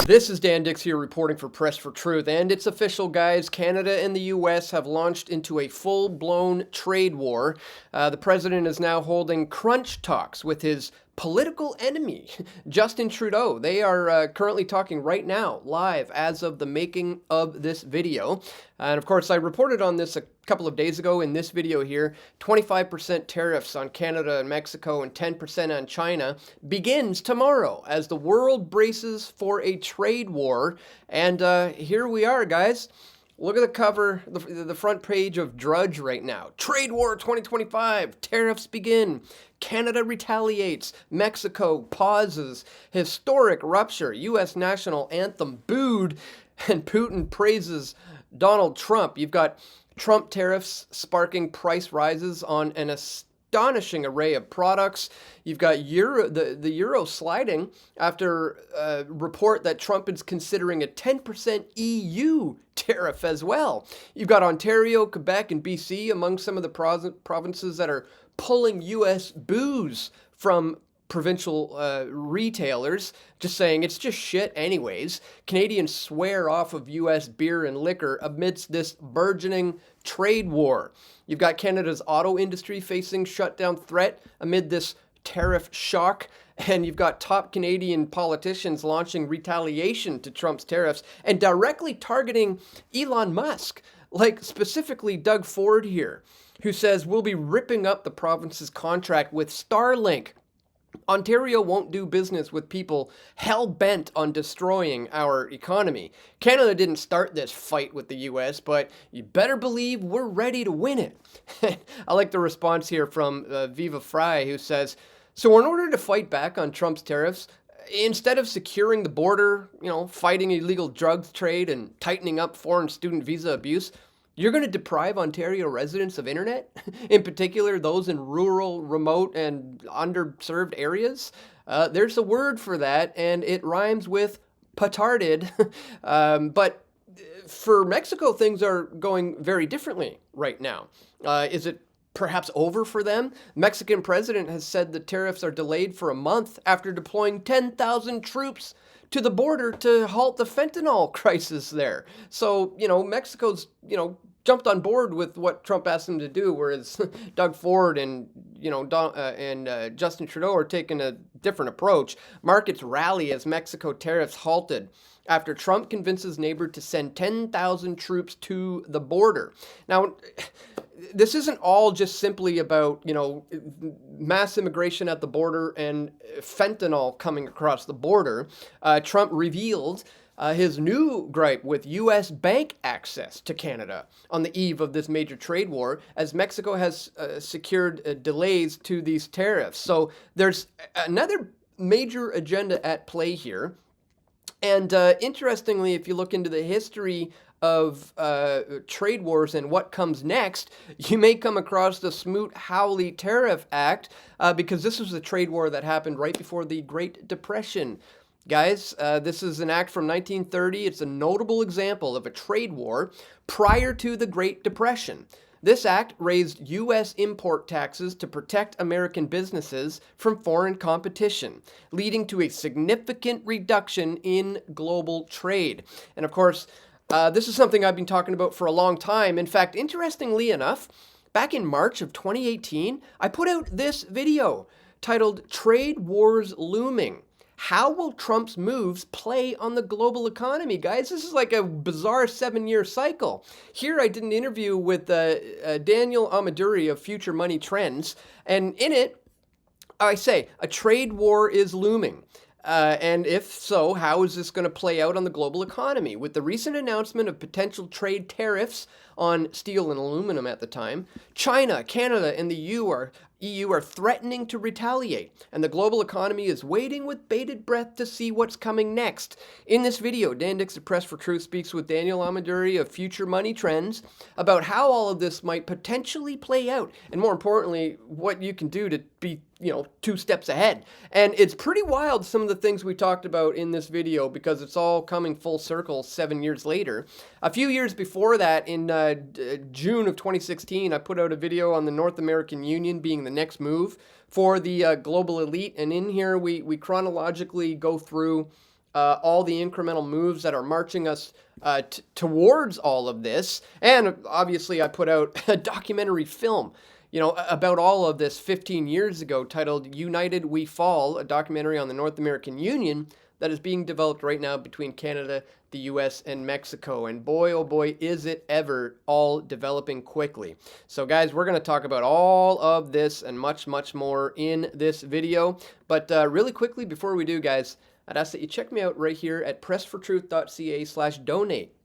This is Dan Dicks here reporting for Press for Truth, and it's official, guys. Canada and the U.S. have launched into a full-blown trade war. The president is now holding crunch talks with his political enemy, Justin Trudeau. They are currently talking right now, live, as of the making of this video. And of course, I reported on this a couple of days ago in this video here. 25% tariffs on Canada and Mexico and 10% on China begins tomorrow as the world braces for a trade war. And here we are, guys. Look at the cover, the front page of Drudge right now. Trade War 2025, tariffs begin. Canada retaliates. Mexico pauses. Historic rupture. U.S. national anthem booed. And Putin praises Donald Trump. You've got Trump tariffs sparking price rises on an astonishing array of products. You've got the euro sliding after a report that Trump is considering a 10% EU tariff as well. You've got Ontario, Quebec, and BC among some of the provinces that are pulling U.S. booze from provincial retailers, just saying it's just shit anyways. Canadians swear off of U.S. beer and liquor amidst this burgeoning trade war. You've got Canada's auto industry facing shutdown threat amid this tariff shock, and you've got top Canadian politicians launching retaliation to Trump's tariffs and directly targeting Elon Musk, like specifically Doug Ford here, who says we'll be ripping up the province's contract with Starlink. Ontario won't do business with people hell-bent on destroying our economy. Canada didn't start this fight with the U.S., but you better believe we're ready to win it. I like the response here from Viva Fry, who says, so in order to fight back on Trump's tariffs, instead of securing the border, fighting illegal drugs trade and tightening up foreign student visa abuse, you're going to deprive Ontario residents of internet, in particular those in rural, remote, and underserved areas? There's a word for that, and it rhymes with petarded. But for Mexico, things are going very differently right now. Is it perhaps over for them? Mexican president has said the tariffs are delayed for a month after deploying 10,000 troops to the border to halt the fentanyl crisis there. So, Mexico's, jumped on board with what Trump asked them to do, whereas Doug Ford and, Justin Trudeau are taking a different approach. Markets rally as Mexico tariffs halted after Trump convinces neighbor to send 10,000 troops to the border. Now, this isn't all just simply about, mass immigration at the border and fentanyl coming across the border. Trump revealed his new gripe with U.S. bank access to Canada on the eve of this major trade war, as Mexico has secured delays to these tariffs. So there's another major agenda at play here. And interestingly, if you look into the history of trade wars and what comes next, you may come across the Smoot-Hawley Tariff Act, because this was a trade war that happened right before the Great Depression. Guys, this is an act from 1930. It's a notable example of a trade war prior to the Great Depression. This act raised U.S. import taxes to protect American businesses from foreign competition, leading to a significant reduction in global trade. And of course, this is something I've been talking about for a long time. In fact, interestingly enough, back in March of 2018, I put out this video titled Trade Wars Looming. How will Trump's moves play on the global economy, guys? This is like a bizarre 7-year cycle. Here I did an interview with Daniel Amaduri of Future Money Trends, and in it, I say, a trade war is looming. And if so, how is this going to play out on the global economy? With the recent announcement of potential trade tariffs on steel and aluminum at the time, China, Canada, and the EU are threatening to retaliate, and the global economy is waiting with bated breath to see what's coming next. In this video, Dan Dicks of Press for Truth speaks with Daniel Amaduri of Future Money Trends about how all of this might potentially play out, and more importantly, what you can do to be 2 steps ahead. And it's pretty wild, some of the things we talked about in this video, because it's all coming full circle 7 years later. A few years before that, in June of 2016, I put out a video on the North American Union being the next move for the global elite. And in here, we chronologically go through all the incremental moves that are marching us towards all of this. And obviously, I put out a documentary film, about all of this 15 years ago, titled United We Fall, a documentary on the North American Union that is being developed right now between Canada, the US, and Mexico. And boy, oh boy, is it ever all developing quickly. So guys, we're going to talk about all of this and much, much more in this video. But really quickly, before we do, guys, I'd ask that you check me out right here at pressfortruth.ca/donate.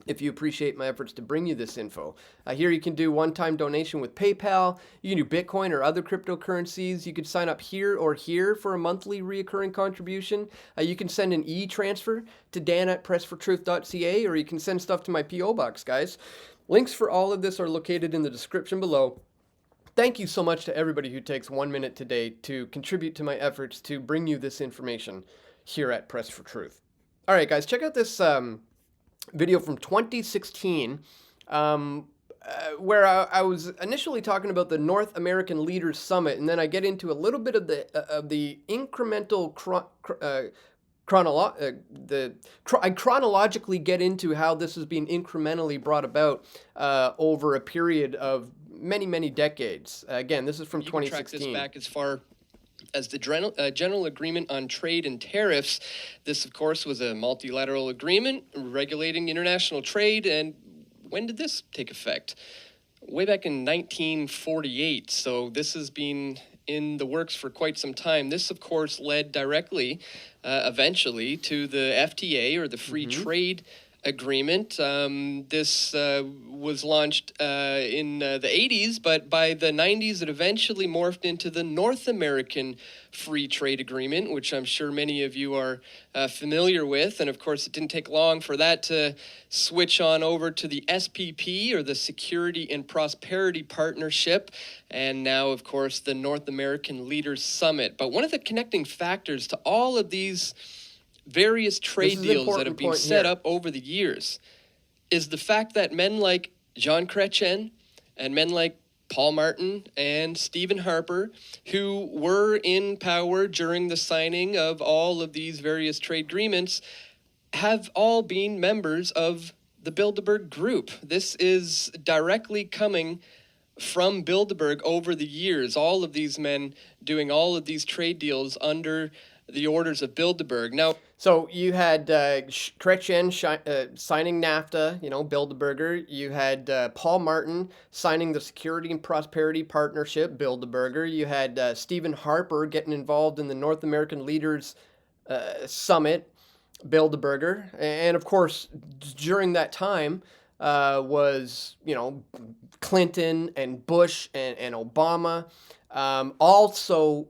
If you appreciate my efforts to bring you this info. Here you can do one-time donation with PayPal. You can do Bitcoin or other cryptocurrencies. You can sign up here or here for a monthly reoccurring contribution. You can send an e-transfer to dan@pressfortruth.ca, or you can send stuff to my P.O. box, guys. Links for all of this are located in the description below. Thank you so much to everybody who takes 1 minute today to contribute to my efforts to bring you this information here at Press for Truth. All right, guys, check out this video from 2016, where I was initially talking about the North American Leaders Summit, and then I get into a little bit of the incremental I chronologically get into how this is being incrementally brought about over a period of many decades. Again, this is from 2016. You can track this back as far as the General Agreement on Trade and Tariffs. This, of course, was a multilateral agreement regulating international trade. And when did this take effect? Way back in 1948. So this has been in the works for quite some time. This, of course, led directly, eventually, to the FTA, or the Free Trade Agreement. This was launched in the 80s, but by the 90s it eventually morphed into the North American Free Trade Agreement, which I'm sure many of you are familiar with. And of course, it didn't take long for that to switch on over to the SPP, or the Security and Prosperity Partnership, and now, of course, the North American Leaders Summit. But one of the connecting factors to all of these various trade deals that have been set up over the years is the fact that men like John Chrétien and men like Paul Martin and Stephen Harper, who were in power during the signing of all of these various trade agreements, have all been members of the Bilderberg Group. This is directly coming from Bilderberg over the years, all of these men doing all of these trade deals under the orders of Bilderberg. Now, so you had Chrétien signing NAFTA, Bilderberger. You had Paul Martin signing the Security and Prosperity Partnership, Bilderberger. You had Stephen Harper getting involved in the North American Leaders Summit, Bilderberger. And of course, during that time was, Clinton and Bush and Obama. Also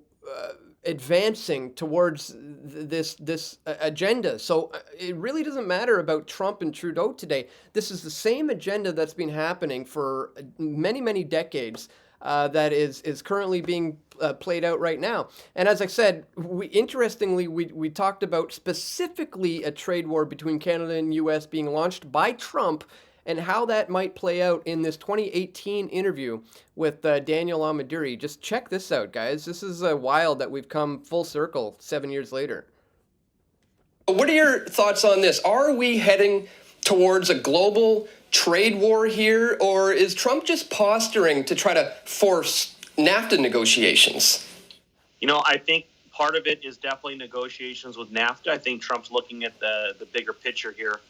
advancing towards this agenda. So it really doesn't matter about Trump and Trudeau today. This is the same agenda that's been happening for many decades that is currently being played out right now. And as I said, interestingly, we talked about specifically a trade war between Canada and US being launched by Trump, and how that might play out in this 2018 interview with Daniel Amaduri. Just check this out, guys. This is wild that we've come full circle 7 years later. What are your thoughts on this? Are we heading towards a global trade war here, or is Trump just posturing to try to force NAFTA negotiations? I think part of it is definitely negotiations with NAFTA. I think Trump's looking at the bigger picture here.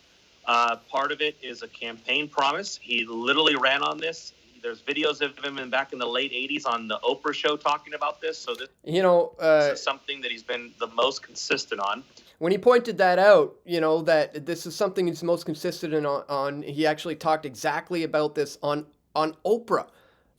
Part of it is a campaign promise. He literally ran on this. There's videos of him back in the late 80s on the Oprah show talking about this. So this is something that he's been the most consistent on. When he pointed that out, that this is something he's most consistent on, he actually talked exactly about this on Oprah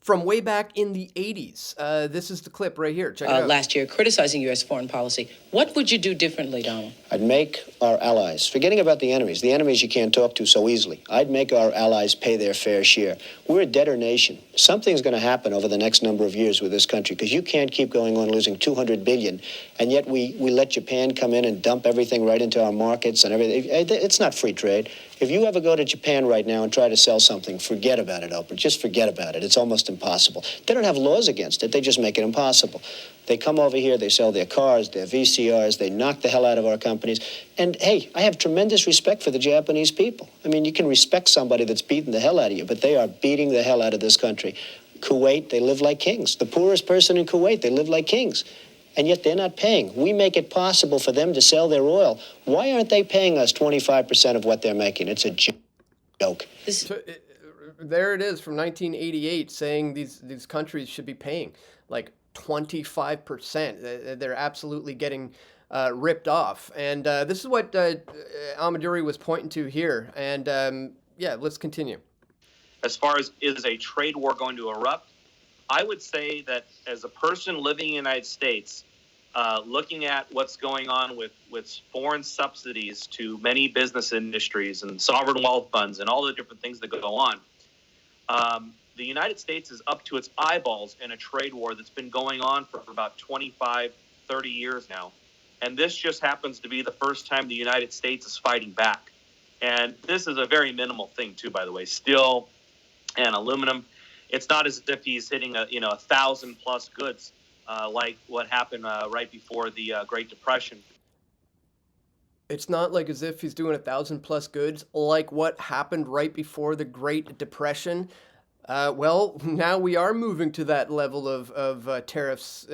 from way back in the 80s. This is the clip right here. Check it out. Last year, criticizing U.S. foreign policy. What would you do differently, Donald? I'd make our allies, forgetting about the enemies you can't talk to so easily, I'd make our allies pay their fair share. We're a debtor nation. Something's going to happen over the next number of years with this country, because you can't keep going on losing $200 billion, and yet we let Japan come in and dump everything right into our markets and everything. It's not free trade. If you ever go to Japan right now and try to sell something, forget about it, Oprah. Just forget about it. It's almost impossible. They don't have laws against it. They just make it impossible. They come over here, they sell their cars, their VCRs, they knock the hell out of our companies. And, hey, I have tremendous respect for the Japanese people. I mean, you can respect somebody that's beating the hell out of you, but they are beating the hell out of this country. Kuwait, they live like kings. The poorest person in Kuwait, they live like kings. And yet they're not paying. We make it possible for them to sell their oil. Why aren't they paying us 25% of what they're making? It's a joke. There it is from 1988 saying these countries should be paying like 25%. They're absolutely getting ripped off. And this is what Amaduri was pointing to here. And yeah, let's continue. As far as is a trade war going to erupt, I would say that as a person living in the United States, looking at what's going on with foreign subsidies to many business industries and sovereign wealth funds and all the different things that go on, the United States is up to its eyeballs in a trade war that's been going on for about 25, 30 years now. And this just happens to be the first time the United States is fighting back. And this is a very minimal thing, too, by the way. Steel and aluminum. It's not as if he's hitting 1,000+ goods like what happened right before the Great Depression. It's not like as if he's doing 1,000+ goods like what happened right before the Great Depression. Well, now we are moving to that level of tariffs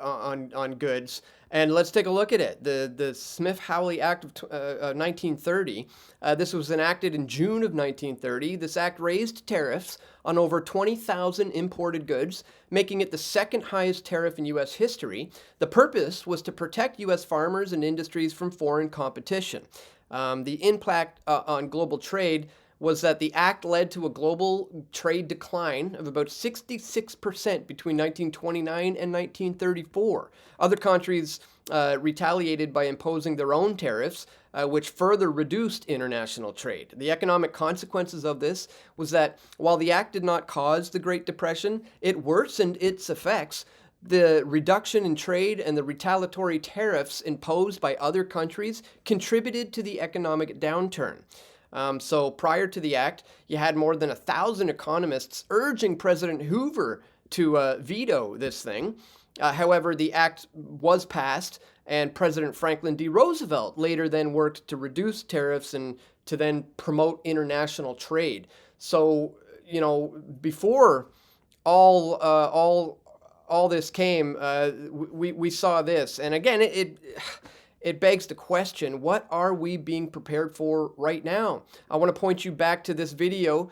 on goods. And let's take a look at it. The Smith-Hawley Act of 1930, this was enacted in June of 1930. This act raised tariffs on over 20,000 imported goods, making it the second highest tariff in U.S. history. The purpose was to protect U.S. farmers and industries from foreign competition. The impact on global trade was that the act led to a global trade decline of about 66% between 1929 and 1934. Other countries retaliated by imposing their own tariffs, which further reduced international trade. The economic consequences of this was that while the act did not cause the Great Depression, it worsened its effects. The reduction in trade and the retaliatory tariffs imposed by other countries contributed to the economic downturn. So prior to the act, you had more than 1,000 economists urging President Hoover to veto this thing. However, the act was passed, and President Franklin D. Roosevelt later then worked to reduce tariffs and to then promote international trade. So, before all this came, we saw this, and again, it begs the question, what are we being prepared for right now? I want to point you back to this video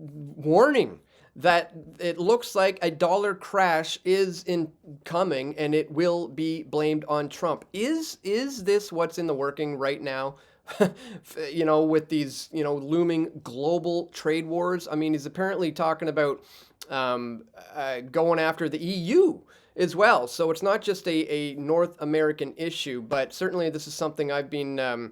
warning that it looks like a dollar crash is incoming and it will be blamed on Trump. Is this what's in the working right now? With these, looming global trade wars? I mean, he's apparently talking about going after the EU as well. So it's not just a North American issue, but certainly this is something I've been,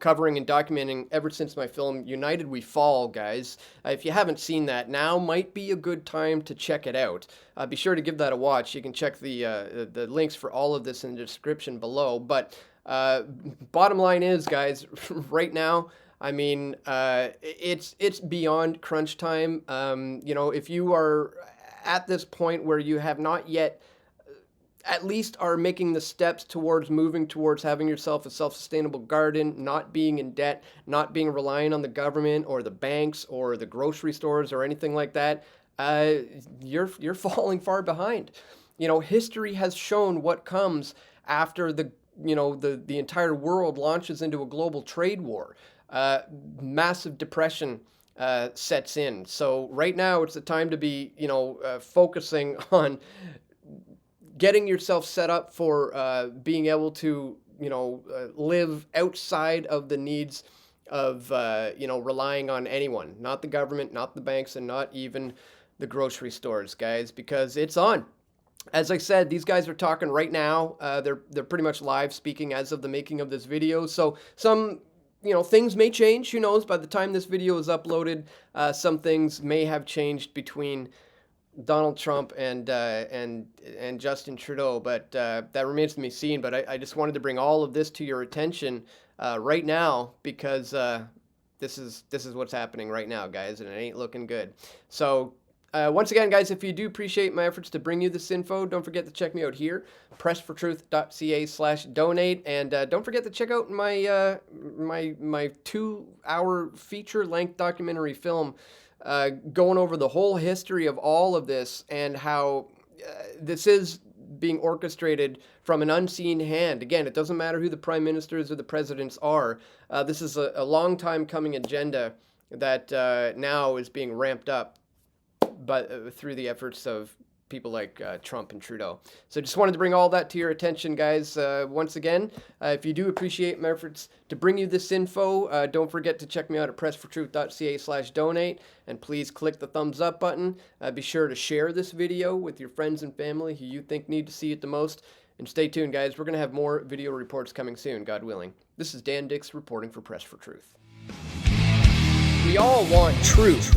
covering and documenting ever since my film United We Fall, guys. If you haven't seen that, now might be a good time to check it out. Be sure to give that a watch. You can check the links for all of this in the description below. But bottom line is, guys, right now, I mean, it's beyond crunch time. If you are at this point where you have not yet at least are making the steps towards moving towards having yourself a self-sustainable garden, not being in debt, not being reliant on the government or the banks or the grocery stores or anything like that, you're falling far behind. History has shown what comes after the entire world launches into a global trade war. Massive depression sets in. So right now it's the time to be, focusing on getting yourself set up for being able to, live outside of the needs of, relying on anyone, not the government, not the banks, and not even the grocery stores, guys, because it's on. As I said, these guys are talking right now. They're pretty much live speaking as of the making of this video. So some things may change. Who knows? By the time this video is uploaded, some things may have changed between Donald Trump and Justin Trudeau, but that remains to be seen. But I just wanted to bring all of this to your attention right now because this is what's happening right now, guys, and it ain't looking good. So Once again, guys, if you do appreciate my efforts to bring you this info, don't forget to check me out here, pressfortruth.ca/donate, and don't forget to check out my my 2-hour feature-length documentary film going over the whole history of all of this and how this is being orchestrated from an unseen hand. Again, it doesn't matter who the prime ministers or the presidents are. This is a long time coming agenda that now is being ramped up through the efforts of people like Trump and Trudeau. So just wanted to bring all that to your attention, guys. Once again, if you do appreciate my efforts to bring you this info, don't forget to check me out at pressfortruth.ca/donate, and please click the thumbs up button. Be sure to share this video with your friends and family who you think need to see it the most. And stay tuned, guys. We're going to have more video reports coming soon, God willing. This is Dan Dicks reporting for Press for Truth. We all want truth.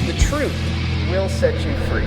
The truth will set you free.